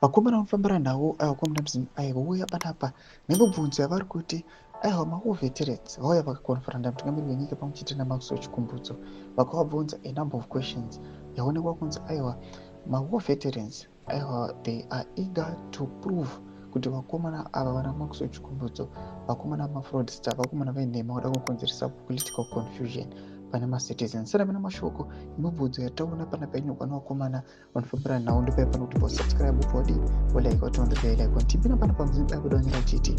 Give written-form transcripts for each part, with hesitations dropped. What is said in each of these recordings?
vakomana vanofambira navo aivakomana muzimu aivauya panapa nemibvunzo yavari kuti aiwa mawo veterans vauya vakakonferenda mutungamiri wenyika pamwe chete naMaxwell Chikumbutso vakavabvunza a number of questions yaonekwa kunzi aiwa mawo veterans aiwa they are eager to prove kuti vakomana ava vana Maxwell Chikumbutso vakomana mafraudster vakomana vainhema vada kukonzeresa political confusion pane macitizens. Sara mina mashoko imibvunzo yataona panapa inyorwa nevakomana vanofambira nhau ndipo pano kuti subscribe podi like on the bell icon tipina pana pamuzinda kudonyera chiti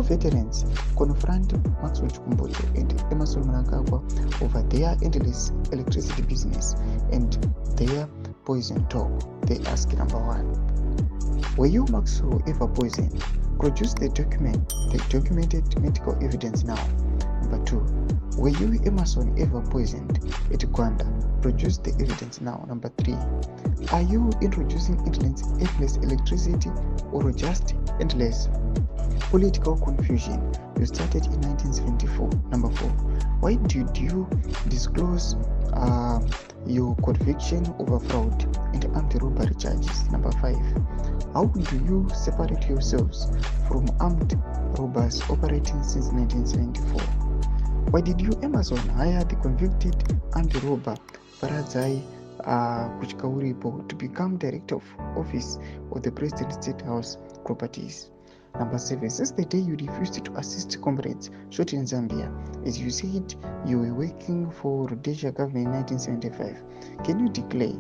veterans confront Maxwell Chikumbutso and Emmerson Mnangagwa over their endless electricity business and their poison talk. They ask number 1, were you Maxwell ever poisoned? Produce the documented medical evidence now. Number 2, were you Emmerson ever poisoned at Gwanda? Produce the evidence now. Number 3, are you introducing endless electricity or just endless political confusion? You started in 1974. Number 4, why did you disclose your conviction over fraud and anti-robbery charges? Number 5, how do you separate yourselves from armed robbers operating since 1974? Why did you, Emmerson, hire the convicted anti-robber Paradzai Kuchikauripo to become director of office of the President State House Properties? Number 7, since the day you refused to assist comrades shot in Zambia, as you said you were working for Rhodesia government in 1975, can you declare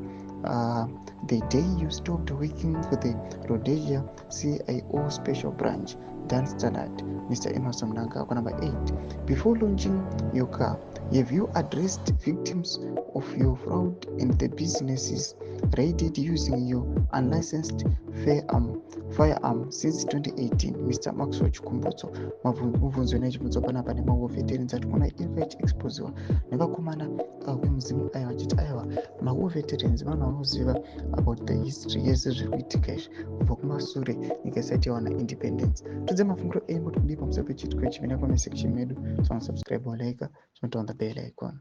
the day you stopped working for the Rhodesia CIO Special Branch, Dan Standard, Mr. Emmerson Mnangagwa? Number 8, before launching your car, have you addressed victims of your fraud and the businesses raided using your unlicensed firearm since 2018, Mr. Maxwell Chikumbutso? Mubvunzo inachibvunzwa panapa nemawo veterans ati kuna invite exposiwa nevakomana vemuzimu aya vachiti aiwa mawo veterans vanhu vanoziva about the history yese zviri kuitika izvi kubva kumasure nyika isati yawana independence. Tudze mafungiro enyu kuti kudii pamusoro pechitiko ichi vina comment section medu, so subscribe or like, so on the bell icon.